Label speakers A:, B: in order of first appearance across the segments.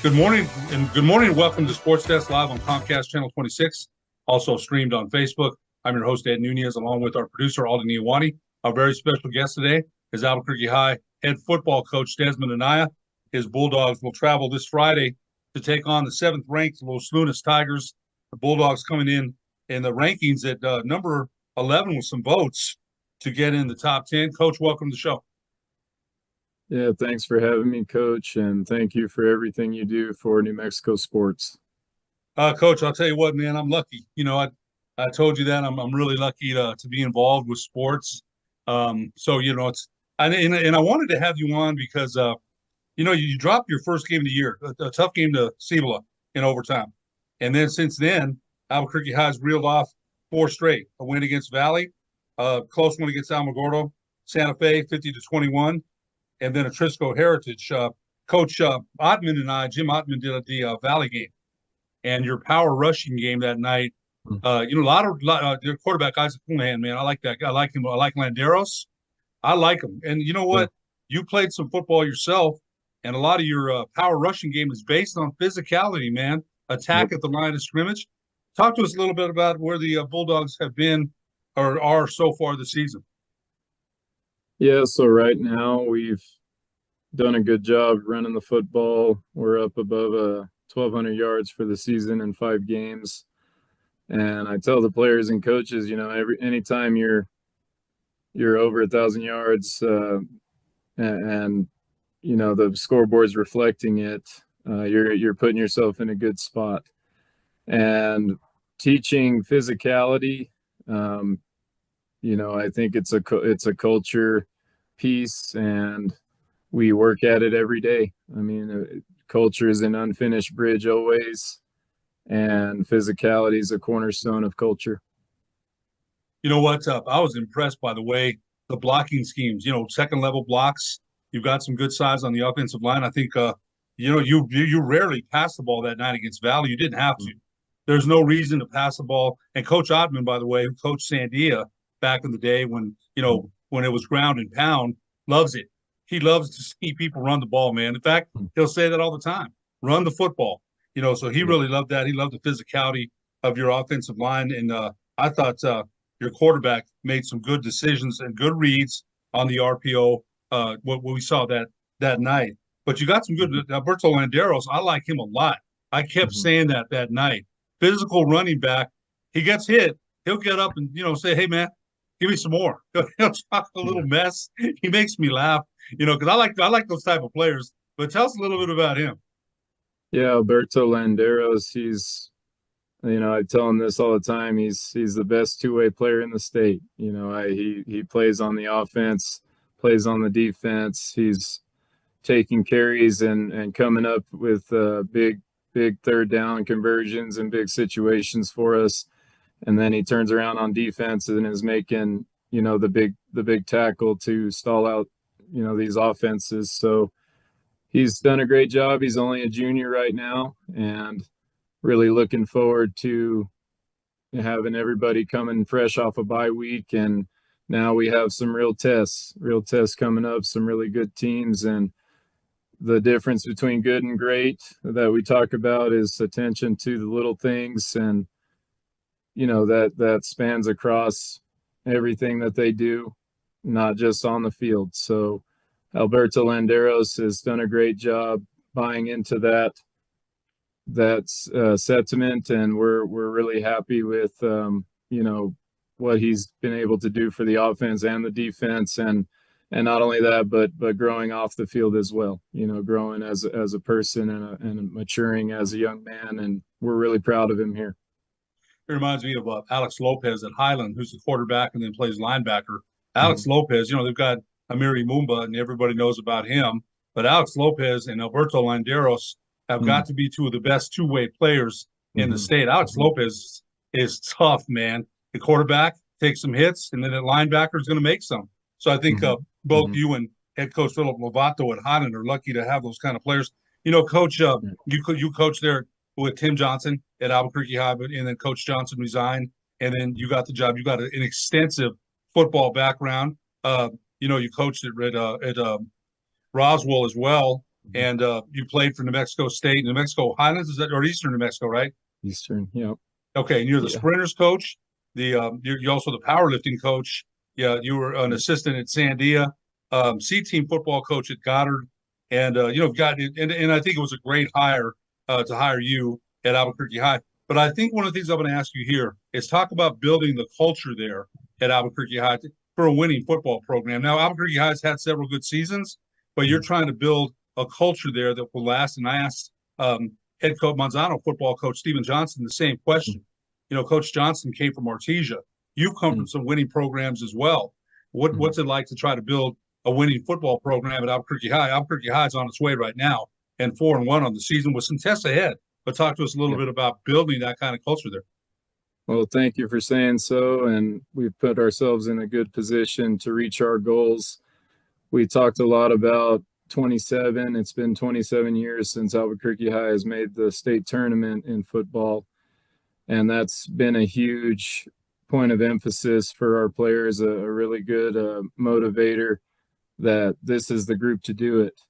A: Good morning, and good morning. Welcome to Sports Desk Live on Comcast Channel 26, also streamed on Facebook. I'm your host, Ed Nunez, along with our producer, Alden Iwani. Our very special guest today is Albuquerque High head football coach Desmond Anaya. His Bulldogs will travel this Friday to take on the seventh-ranked Los Lunas Tigers. The Bulldogs coming in the rankings at number 11 with some votes to get in the top 10. Coach, welcome to the show.
B: Yeah, thanks for having me, Coach, and thank you for everything you do for New Mexico sports.
A: Coach, I'll tell you what, man, I'm lucky. I told you that I'm really lucky to be involved with sports. And I wanted to have you on because you dropped your first game of the year, a tough game to Cibola in overtime, and then since then Albuquerque has reeled off four straight: a win against Valley, a close one against Alamogordo, Santa Fe 50-21, and then a Trisco Heritage. Coach Ottman and Jim Ottman did the Valley game, and your power rushing game that night. A lot of your quarterback Isaac Houlihan, man. I like that guy. I like him. I like Landeros. I like him. And you know
B: Yeah.
A: what? You played some football yourself, and a lot of your power rushing game is based on physicality, man. Attack
B: Yep.
A: at the line of scrimmage. Talk to us a little bit about where the Bulldogs have been or are so far this season.
B: Yeah, so right now we've done a good job running the football. We're up above 1,200 yards for the season in 5 games. And I tell the players and coaches, anytime you're over 1,000 yards, and the scoreboard's reflecting it, you're putting yourself in a good spot. And teaching physicality, I think it's a culture piece, and we work at it every day. I mean, culture is an unfinished bridge always, and physicality is a cornerstone of culture.
A: You know what's up? I was impressed by the way the blocking schemes, second level blocks. You've got some good size on the offensive line. I think you rarely passed the ball that night against Valley. You didn't have to. There's no reason to pass the ball. And Coach Ottman, by the way, who coached Sandia back in the day when it was ground and pound, loves it. He loves to see people run the ball, man. In fact, he'll say that all the time. Run the football. So he really loved that. He loved the physicality of your offensive line. And I thought your quarterback made some good decisions and good reads on the RPO. What we saw that night, but you got some good. Alberto Landeros, I like him a lot. I kept
B: Mhm.
A: saying that night. Physical running back. He gets hit, he'll get up and say, "Hey man, give me some more." He'll talk a little
B: Yeah.
A: mess. He makes me laugh, because I like those type of players. But tell us a little bit about him.
B: Yeah, Alberto Landeros, I tell him this all the time. He's the best two-way player in the state. He plays on the offense, plays on the defense. He's taking carries and coming up with big third down conversions and big situations for us. And then he turns around on defense and is making the big tackle to stall out these offenses. So he's done a great job. He's only a junior right now, and really looking forward to having everybody coming fresh off a bye week. And now we have some real tests coming up, some really good teams. And the difference between good and great that we talk about is attention to the little things, and that spans across everything that they do, not just on the field. So Alberto Landeros has done a great job buying into that sentiment, and we're really happy with what he's been able to do for the offense and the defense, and not only that, but growing off the field as well. Growing as a person and maturing as a young man, and we're really proud of him here.
A: It reminds me of Alex Lopez at Highland, who's the quarterback and then plays linebacker. Alex
B: Mhm.
A: Lopez, they've got Amiri Mumba, and everybody knows about him. But Alex Lopez and Alberto Landeros have got to be two of the best two-way players in the
B: Mhm.
A: state. Alex
B: Mhm.
A: Lopez is tough, man. The quarterback takes some hits, and then the linebacker is going to make some. So I think
B: Mhm.
A: both
B: Mhm.
A: you and head coach Philip Lovato at Highland are lucky to have those kind of players. Coach, you coach there with Tim Johnson at Albuquerque High, and then Coach Johnson resigned, and then you got the job. You got an extensive football background. You coached at Roswell as well. and you played for New Mexico State, New Mexico Highlands, is that or Eastern New Mexico, right?
B: Eastern. Yep.
A: Okay, and you're the
B: Yeah.
A: sprinters coach. You're also the powerlifting coach. Yeah, you were an assistant at Sandia, C team football coach at Goddard, and and I think it was a great hire to hire you at Albuquerque High. But I think one of the things I'm going to ask you here is talk about building the culture there at Albuquerque High for a winning football program. Now, Albuquerque High's had several good seasons, but you're trying to build a culture there that will last. And I asked head coach Manzano football coach Stephen Johnson the same question. Coach Johnson came from Artesia. You've come from some winning programs as well. What's it like to try to build a winning football program at Albuquerque High? Albuquerque High is on its way right now and 4-1 on the season with some tests ahead. But talk to us a little bit about building that kind of culture there.
B: Well, thank you for saying so. And we've put ourselves in a good position to reach our goals. We talked a lot about 27. It's been 27 years since Albuquerque High has made the state tournament in football. And that's been a huge point of emphasis for our players, a really good motivator that this is the group to do it.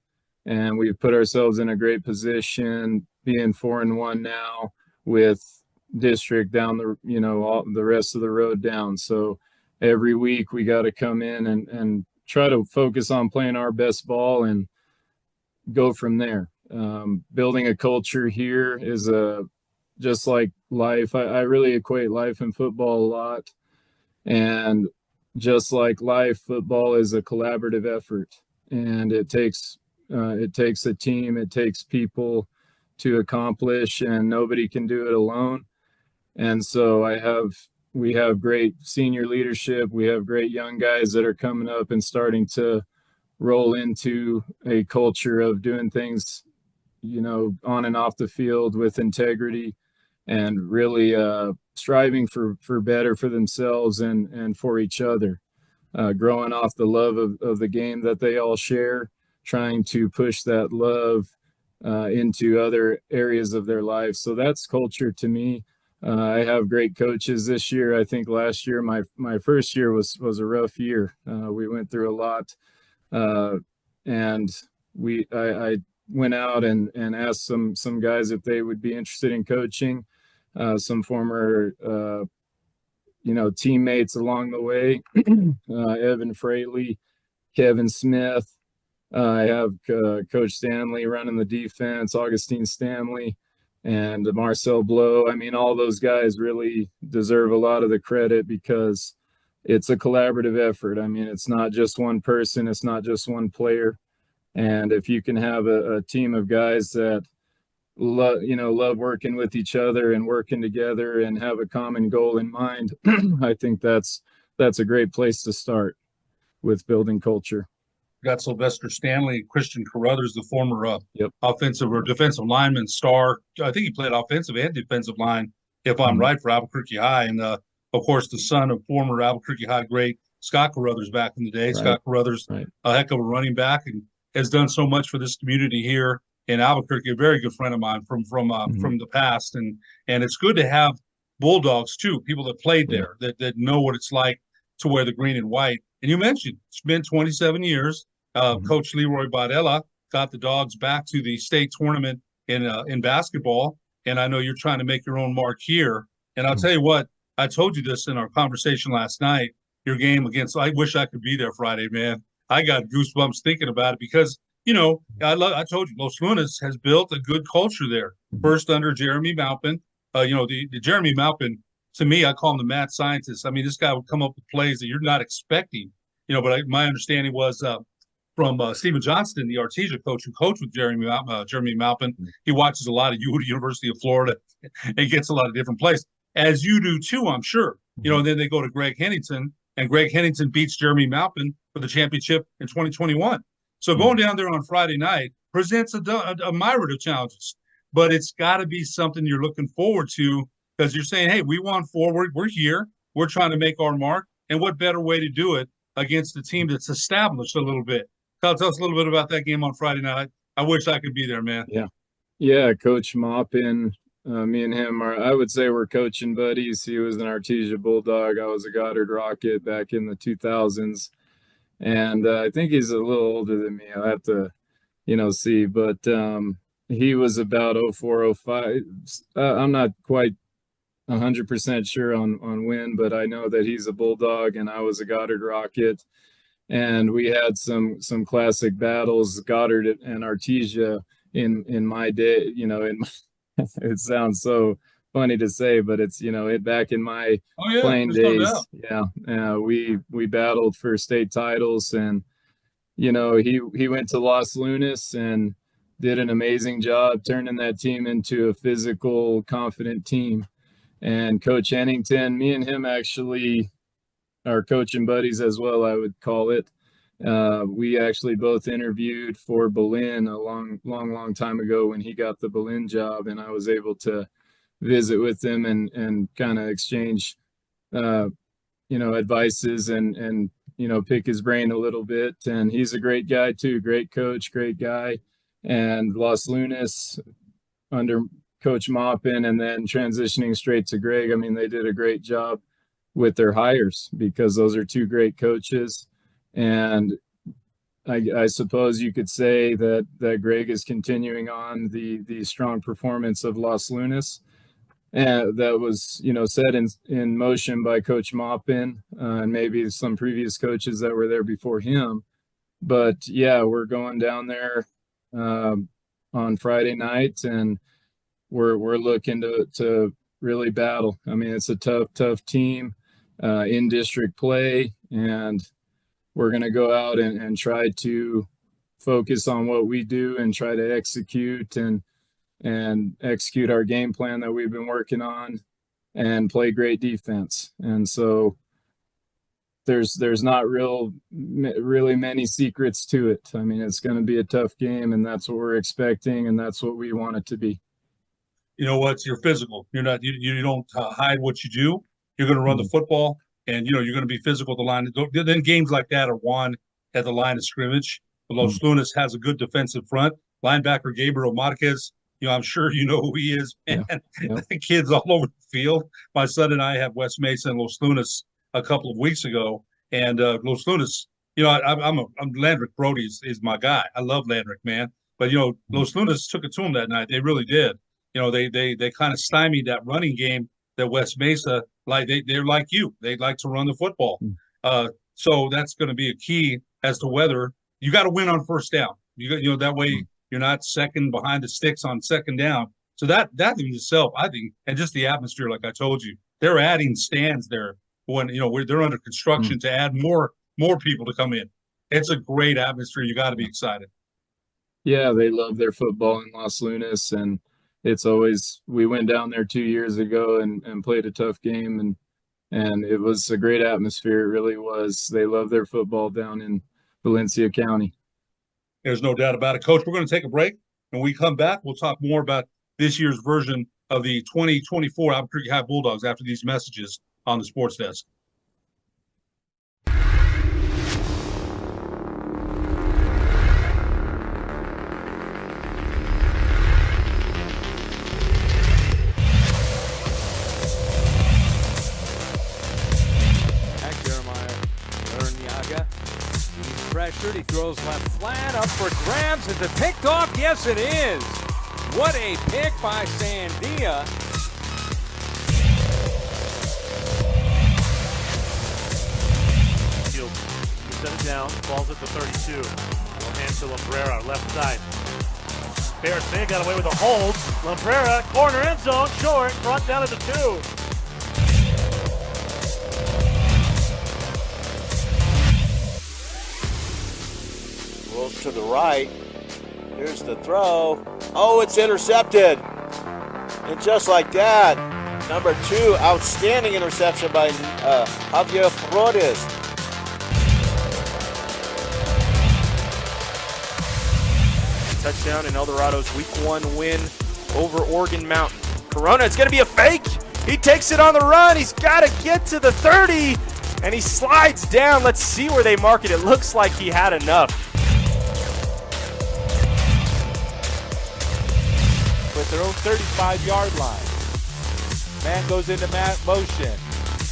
B: And we've put ourselves in a great position being 4-1 now with district down all the rest of the road down. So every week we got to come in and try to focus on playing our best ball and go from there. Building a culture here is just like life. I really equate life and football a lot. And just like life, football is a collaborative effort. And it takes a team, it takes people to accomplish, and nobody can do it alone. And so we have great senior leadership. We have great young guys that are coming up and starting to roll into a culture of doing things, on and off the field with integrity and really striving for better for themselves and for each other. Growing off the love of the game that they all share, trying to push that love into other areas of their life. So that's culture to me. I have great coaches this year. I think last year, my first year was a rough year. We went through a lot, and I went out and asked some guys if they would be interested in coaching. Some former teammates along the way, Evan Fraley, Kevin Smith. I have Coach Stanley running the defense, Augustine Stanley, and Marcel Blow. I mean, all those guys really deserve a lot of the credit because it's a collaborative effort. I mean, it's not just one person, it's not just one player. And if you can have a team of guys that love working with each other and working together and have a common goal in mind, I think that's a great place to start with building culture.
A: Got Sylvester Stanley, Christian Carruthers, the former
B: Yep.
A: offensive or defensive lineman star. I think he played offensive and defensive line, if I'm right, for Albuquerque High. And, of course, the son of former Albuquerque High great Scott Carruthers back in the day. Right. Scott Carruthers, right. A heck of a running back, and has done so much for this community here in Albuquerque. A very good friend of mine from the past. And it's good to have Bulldogs, too, people that played there, that know what it's like to wear the green and white. And you mentioned it's been 27 years. Coach Leroy Badella got the Dogs back to the state tournament in basketball, and I know you're trying to make your own mark here. And I'll tell you what, I told you this in our conversation last night. Your game against, I wish I could be there Friday, man. I got goosebumps thinking about it because I told you Los Lunas has built a good culture there. First under Jeremy Maupin, the Jeremy Maupin. To me, I call him the mad scientist. I mean, this guy would come up with plays that you're not expecting, but my understanding was from Stephen Johnston, the Artesia coach who coached with Jeremy Maupin. He watches a lot of University of Florida and gets a lot of different plays, as you do too, I'm sure. And then they go to Greg Hennington, and Greg Hennington beats Jeremy Maupin for the championship in 2021. So going down there on Friday night presents a myriad of challenges, but it's got to be something you're looking forward to. Because you're saying, hey, we want forward. We're here. We're trying to make our mark. And what better way to do it against a team that's established a little bit? Kyle, tell us a little bit about that game on Friday night. I wish I could be there, man.
B: Yeah. Coach Maupin, me and him I would say we're coaching buddies. He was an Artesia Bulldog. I was a Goddard Rocket back in the 2000s. And I think he's a little older than me. I'll have to, see. But he was about 0405. I'm not quite 100% sure on when, but I know that he's a Bulldog and I was a Goddard Rocket. And we had some classic battles, Goddard and Artesia in my day, it sounds so funny to say, but it's, back in my
A: Oh yeah,
B: playing
A: there's no
B: days.
A: doubt.
B: Yeah. We battled for state titles, and, he went to Los Lunas and did an amazing job turning that team into a physical, confident team. And Coach Hennington, me and him actually are coaching buddies as well, I would call it. We actually both interviewed for Berlin a long time ago when he got the Berlin job, and I was able to visit with him and kind of exchange, advices and pick his brain a little bit. And he's a great guy too, great coach, great guy. And Los Lunas under Coach Maupin, and then transitioning straight to Greg. I mean, they did a great job with their hires because those are two great coaches. And I suppose you could say that Greg is continuing on the strong performance of Los Lunas. And that was, set in motion by Coach Maupin and maybe some previous coaches that were there before him. But yeah, we're going down there on Friday night, and we're looking to really battle. I mean, it's a tough team in district play, and we're going to go out and try to focus on what we do and try to execute and execute our game plan that we've been working on and play great defense. And so there's not really many secrets to it. I mean, it's going to be a tough game, and that's what we're expecting, and that's what we want it to be.
A: You know what? You're physical. You're not. You don't hide what you do. You're going to run the football, and you're going to be physical at the line. Then games like that are won at the line of scrimmage. Los Lunas has a good defensive front. Linebacker Gabriel Marquez. I'm sure you know who he is. Man, the kid's all over the field. My son and I had West Mesa and Los Lunas a couple of weeks ago, and Los Lunas. I'm Landrick Brody is my guy. I love Landrick, man. But Los Lunas took it to him that night. They really did. They kind of stymied that running game that West Mesa, like they're like you. They like to run the football. So that's going to be a key as to whether you got to win on first down. That way you're not second behind the sticks on second down. So that in itself, I think, and just the atmosphere, like I told you, they're adding stands there when they're under construction to add more people to come in. It's a great atmosphere. You got to be excited.
B: Yeah, they love their football in Los Lunas, and it's always, we went down there 2 years ago and played a tough game, and it was a great atmosphere. It really was. They love their football down in Valencia County.
A: There's no doubt about it. Coach, we're going to take a break. When we come back, we'll talk more about this year's version of the 2024 Albuquerque High Bulldogs after these messages on the Sports Desk.
C: Pressured, he throws left flat, up for grabs. Is it picked off? Yes, it is. What a pick by Sandia.
D: Field set it down, falls at the 32. One hand to Lambrera, left side. Bears got away with a hold. Lambrera, corner end zone, short, brought down at the 2.
E: Rolls to the right. Here's the throw. Oh, it's intercepted. And just like that, number 2, outstanding interception by Javier Flores.
F: Touchdown in Eldorado's Week 1 win over Oregon Mountain. Corona, it's going to be a fake. He takes it on the run. He's got to get to the 30, and he slides down. Let's see where they mark it. It looks like he had enough.
C: With their own 35-yard line. Man goes into motion.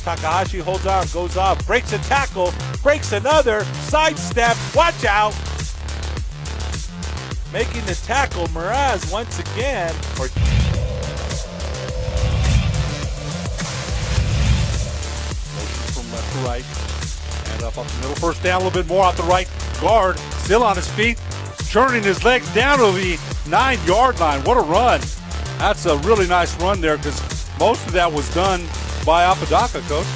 C: Takahashi holds on, goes off, breaks a tackle, breaks another, sidestep, watch out. making the tackle. Mraz once again.
A: From left to right. And up the middle. First down a little bit more off the right guard. Still on his feet. Turning his legs down to the 9-yard line. What a run. That's a really nice run there because most of that was done by Apodaca, Coach.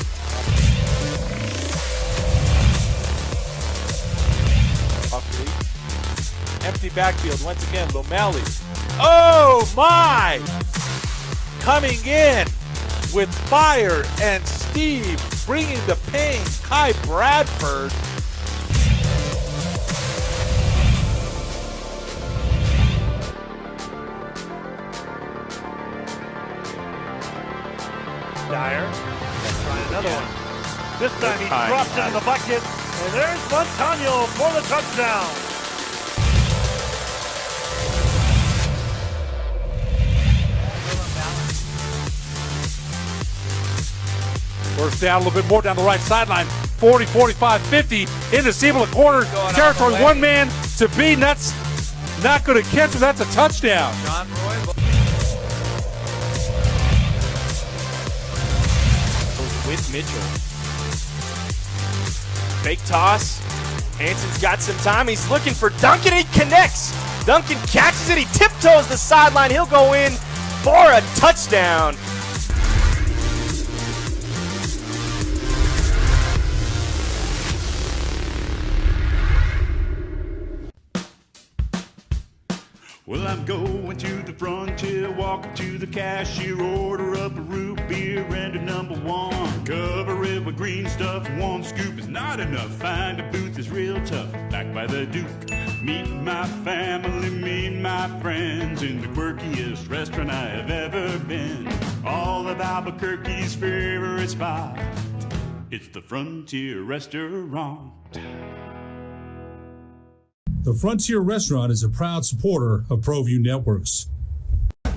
C: Empty backfield once again. Lomeli. Oh my! Coming in with fire and Steve bringing the pain. Kai Bradford.
D: Dyer. Let's try another one. This time he drops it in the bucket, and there's Montano for the touchdown.
A: First down a little bit more down the right sideline. 40, 45, 50 into Siebel corner territory. One man to beat. That's not going to catch him. That's a touchdown.
C: John Roy.
F: With Mitchell. Fake toss. Hanson's got some time. He's looking for Duncan. He connects. Duncan catches it. He tiptoes the sideline. He'll go in for a touchdown.
G: Well, I'm going to the frontier, walking to the cashier, order up a root beer and a number one. Cover it with green stuff, one scoop is not enough. Find a booth is real tough, back by the Duke. Meet my family, meet my friends in the quirkiest restaurant I have ever been. All of Albuquerque's favorite spot, it's the Frontier Restaurant.
H: The Frontier Restaurant is a proud supporter of ProView Networks.
I: A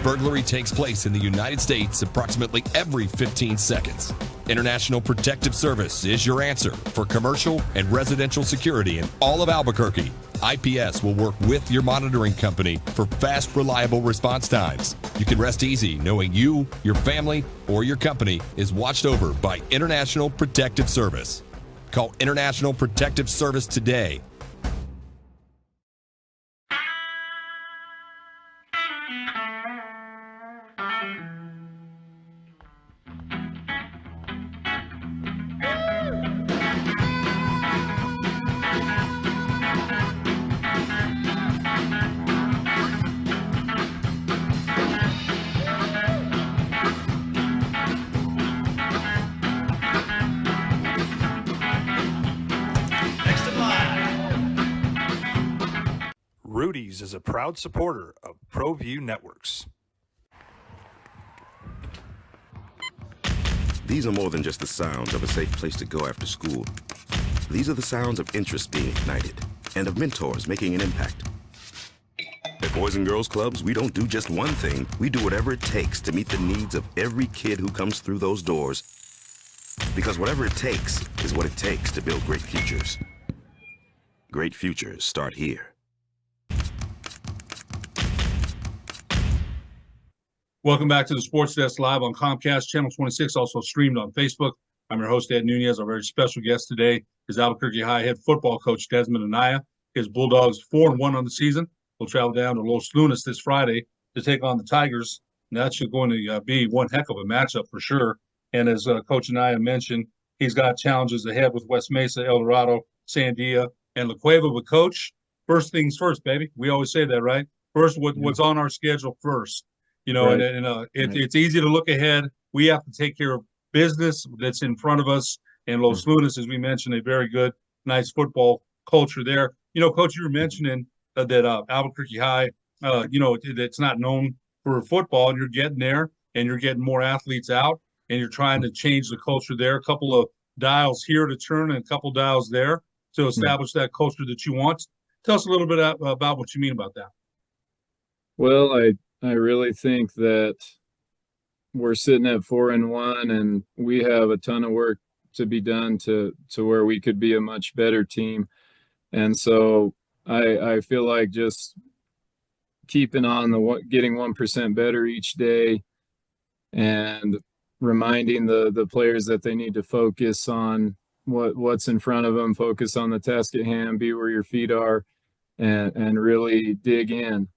I: burglary takes place in the United States approximately every 15 seconds. International Protective Service is your answer for commercial and residential security in all of Albuquerque. IPS will work with your monitoring company for fast, reliable response times. You can rest easy knowing you, your family, or your company is watched over by International Protective Service. Call International Protective Service today.
J: Rudy's is a proud supporter of ProView Networks.
K: These are more than just the sounds of a safe place to go after school. These are the sounds of interest being ignited and of mentors making an impact. At Boys and Girls Clubs, we don't do just one thing. We do whatever it takes to meet the needs of every kid who comes through those doors. Because whatever it takes is what it takes to build great futures. Great futures start here.
A: Welcome back to the Sports Desk Live on Comcast Channel 26, also streamed on Facebook. I'm your host, Ed Nunez. Our very special guest today is Albuquerque High head football coach Desmond Anaya. His Bulldogs 4-1 on the season. We'll travel down to Los Lunas this Friday to take on the Tigers. And that's going to be one heck of a matchup for sure. And as Coach Anaya mentioned, he's got challenges ahead with West Mesa, El Dorado, Sandia, and La Cueva. But, Coach, first things first, baby. We always say that, right? First, what's on our schedule first. You know,
B: Right.
A: It's easy to look ahead. We have to take care of business that's in front of us. And Los Lunas, as we mentioned, a very good, nice football culture there. You know, Coach, you were mentioning that Albuquerque High, it's not known for football, and you're getting there, and you're getting more athletes out, and you're trying to change the culture there. A couple of dials here to turn and a couple dials there to establish that culture that you want. Tell us a little bit about what you mean about that.
B: Well, I really think that we're sitting at 4-1, and we have a ton of work to be done to where we could be a much better team. And so I feel like just keeping on getting 1% better each day, and reminding the players that they need to focus on what's in front of them, focus on the task at hand, be where your feet are, and really dig in.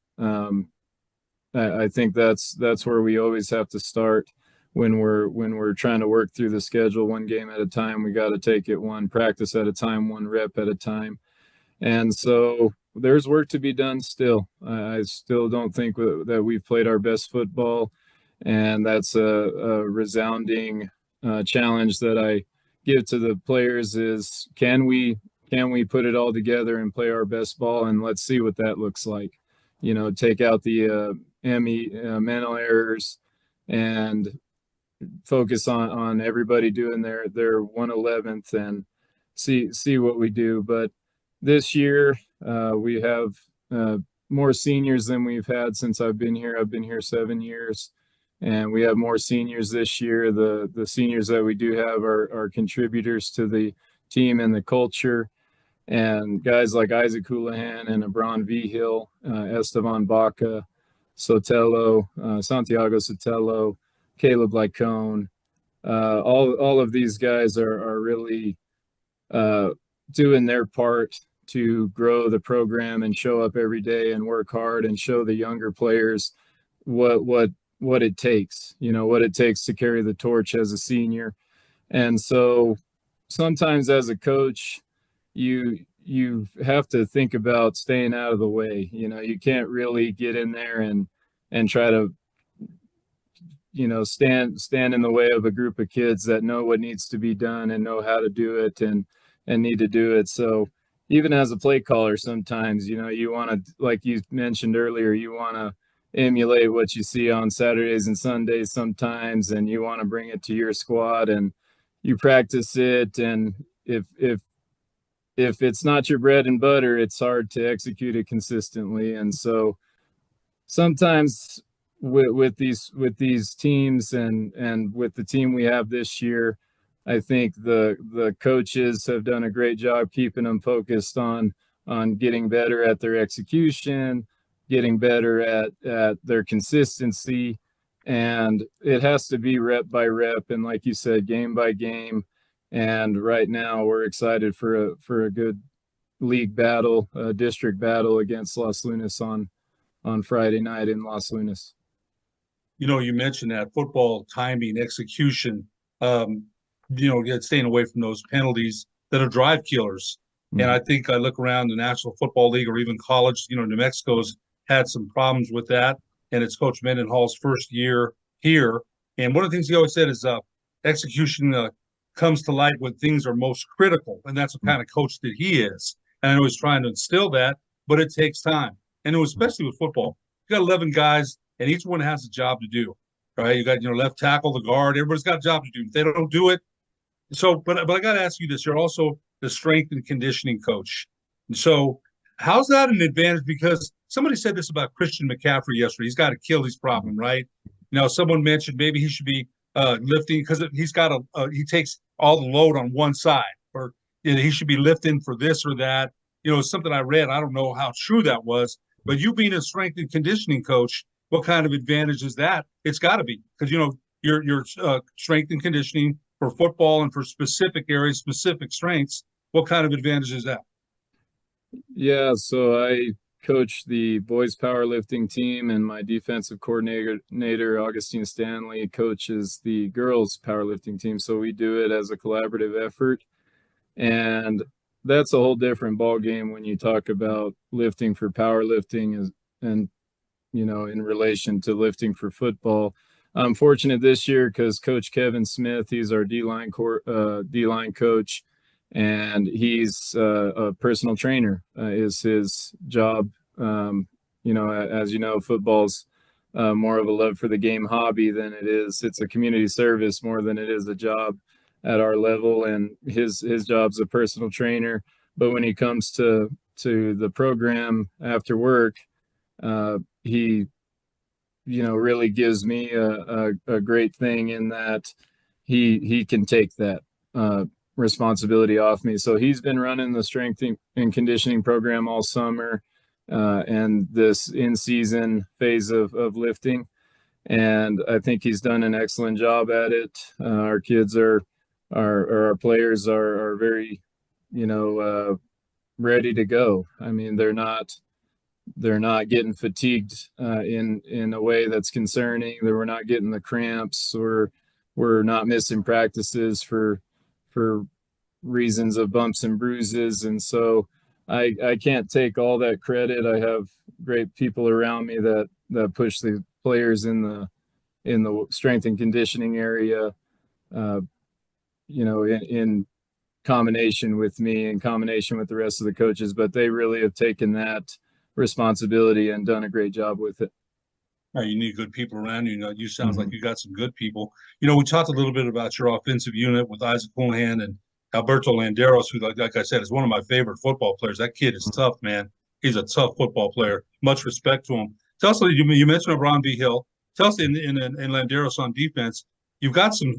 B: I think that's where we always have to start when we're trying to work through the schedule one game at a time. We got to take it one practice at a time, one rep at a time. And so there's work to be done still. I still don't think that we've played our best football, and that's a resounding challenge that I give to the players is can we put it all together and play our best ball, and let's see what that looks like. Take out the mental errors and focus on everybody doing their 1/11th and see what we do. But this year we have more seniors than we've had since I've been here. I've been here 7 years, and we have more seniors this year. The seniors that we do have are contributors to the team and the culture. And guys like Isaac Houlihan and Abron Vigil, Esteban Baca, Sotelo, Santiago Sotelo, Caleb Lycone, all of these guys are really doing their part to grow the program and show up every day and work hard and show the younger players what it takes, what it takes to carry the torch as a senior. And so sometimes as a coach, you have to think about staying out of the way. You can't really get in there and try to stand in the way of a group of kids that know what needs to be done and know how to do it and need to do it. So even as a play caller, sometimes you want to, like you mentioned earlier, you want to emulate what you see on Saturdays and Sundays sometimes, and you want to bring it to your squad and you practice it. And if it's not your bread and butter, it's hard to execute it consistently. And so sometimes with these teams and with the team we have this year, I think the coaches have done a great job keeping them focused on getting better at their execution, getting better at their consistency. And it has to be rep by rep, and like you said, game by game. And right now we're excited for a good league battle, district battle against Los Lunas on Friday night in Los Lunas.
A: You mentioned that football timing, execution, staying away from those penalties that are drive killers. Mm-hmm. And I think I look around the National Football League or even college, New Mexico's had some problems with that. And it's Coach Mendenhall's first year here. And one of the things he always said is execution comes to light when things are most critical. And that's the kind of coach that he is. And I know he's trying to instill that, but it takes time. And it was especially with football. You got 11 guys, and each one has a job to do, right? You got, left tackle, the guard, everybody's got a job to do. If they don't do it. So, but I got to ask you this. You're also the strength and conditioning coach. And so how's that an advantage? Because somebody said this about Christian McCaffrey yesterday. He's got Achilles problem, right? Someone mentioned maybe he should be lifting because he's got he takes all the load on one side, or he should be lifting for this or that. Something I read. I don't know how true that was, but you being a strength and conditioning coach, what kind of advantage is that? It's got to be because your strength and conditioning for football and for specific areas, specific strengths. What kind of advantage is that?
B: Yeah, so I coach the boys powerlifting team, and my defensive coordinator, Augustine Stanley, coaches the girls powerlifting team. So we do it as a collaborative effort. And that's a whole different ball game when you talk about lifting for powerlifting and in relation to lifting for football. I'm fortunate this year because Coach Kevin Smith, he's our D-line coach, and he's a personal trainer is his job. As you know, football's more of a love for the game hobby than it's a community service more than it is a job at our level. And his job's a personal trainer. But when he comes to the program after work, he really gives me a great thing in that he can take that responsibility off me. So he's been running the strength and conditioning program all summer and this in-season phase of lifting. And I think he's done an excellent job at it. Our kids our players are very, ready to go. I mean, they're not getting fatigued in a way that's concerning. That we're not getting the cramps, or we're not missing practices for reasons of bumps and bruises. And so I can't take all that credit. I have great people around me that push the players in the strength and conditioning area, in combination with me, in combination with the rest of the coaches, but they really have taken that responsibility and done a great job with it.
A: You need good people around you. You sounds like you got some good people. We talked a little bit about your offensive unit with Isaac Houlihan and Alberto Landeros, who, like I said, is one of my favorite football players. That kid is tough, man. He's a tough football player. Much respect to him. Tell us, you mentioned Ron V. Hill. Tell us in Landeros on defense, you've got some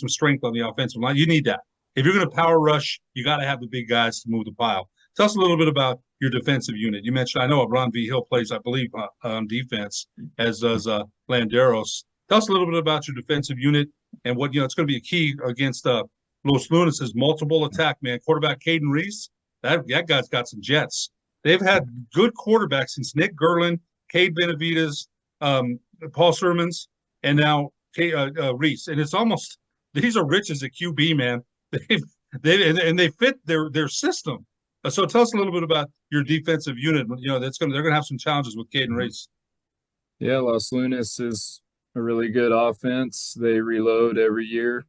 A: strength on the offensive line. You need that. If you're going to power rush, you got to have the big guys to move the pile. Tell us a little bit about your defensive unit. You mentioned, I know Ron V. Hill plays, I believe, on defense, as does Landeros. Tell us a little bit about your defensive unit and what, it's going to be a key against Los Lunas' multiple attack, man. Quarterback Caden Reese, that guy's got some jets. They've had good quarterbacks since Nick Gerlin, Cade Benavides, Paul Sermons, and now Reese. And it's almost, these are rich as a QB, man. They fit their system. So tell us a little bit about your defensive unit. They're going to have some challenges with Caden Reese.
B: Yeah, Los Lunas is a really good offense. They reload every year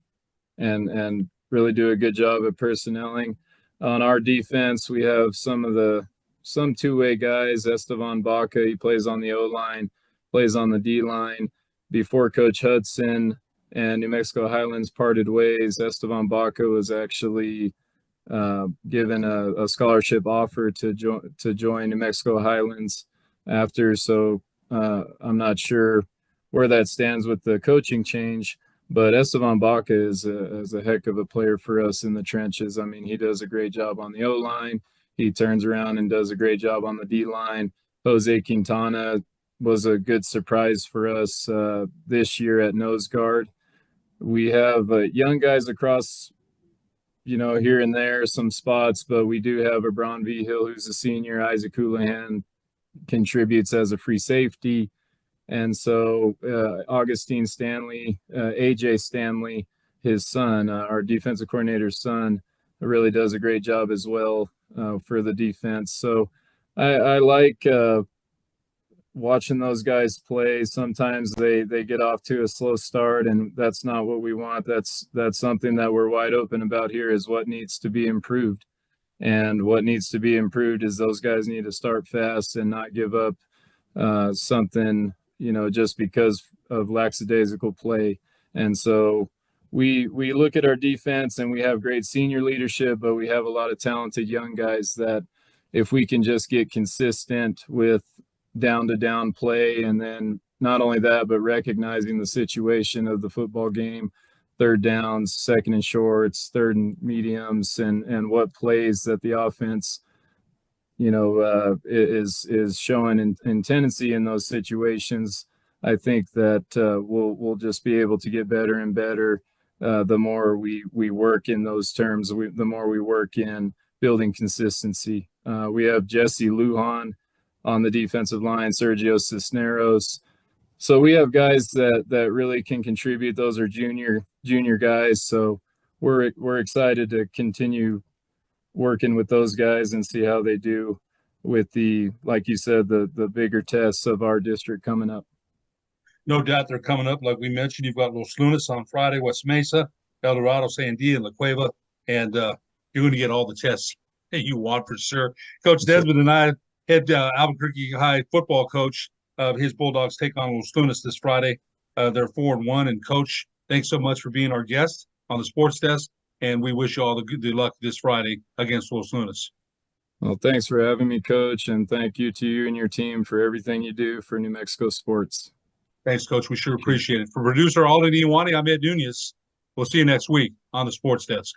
B: and really do a good job at personnelling. On our defense, we have some two-way guys. Estevan Baca, he plays on the O-line, plays on the D-line. Before Coach Hudson and New Mexico Highlands parted ways, Estevan Baca was actually given a scholarship offer to join New Mexico Highlands after. So I'm not sure where that stands with the coaching change, but Estevan Baca is a heck of a player for us in the trenches. I mean, he does a great job on the O-line. He turns around and does a great job on the D-line. Jose Quintana was a good surprise for us this year at nose guard. We have young guys across, here and there, some spots, but we do have a Bron V. Hill, who's a senior. Isaac Houlihan contributes as a free safety. And so Augustine Stanley, AJ Stanley, his son, our defensive coordinator's son, really does a great job as well for the defense. So I like watching those guys play. Sometimes they get off to a slow start, and that's not what we want. That's something that we're wide open about here, is what needs to be improved. And what needs to be improved is those guys need to start fast and not give up something, just because of lackadaisical play. And so we look at our defense, and we have great senior leadership, but we have a lot of talented young guys that if we can just get consistent with down-to-down play, and then not only that, but recognizing the situation of the football game, third downs, second and shorts, third and mediums, and what plays that the offense, is showing in tendency in those situations. I think that we'll just be able to get better and better the more we work in those terms. The more we work in building consistency. We have Jesse Lujan on the defensive line, Sergio Cisneros. So we have guys that really can contribute. Those are junior guys. So we're excited to continue working with those guys and see how they do with like you said, the bigger tests of our district coming up.
A: No doubt they're coming up. Like we mentioned, you've got Los Lunas on Friday, West Mesa, El Dorado, Sandia, and La Cueva, and you're going to get all the tests you want for sure. Coach Desmond Anaya, head Albuquerque High football coach. His Bulldogs take on Los Lunas this Friday. They're 4-1. And Coach, thanks so much for being our guest on the Sports Desk, and we wish you all the good luck this Friday against Los Lunas.
B: Well, thanks for having me, Coach, and thank you to you and your team for everything you do for New Mexico sports.
A: Thanks, Coach. We sure appreciate it. For producer Alden Iwani, I'm Ed Nunez. We'll see you next week on the Sports Desk.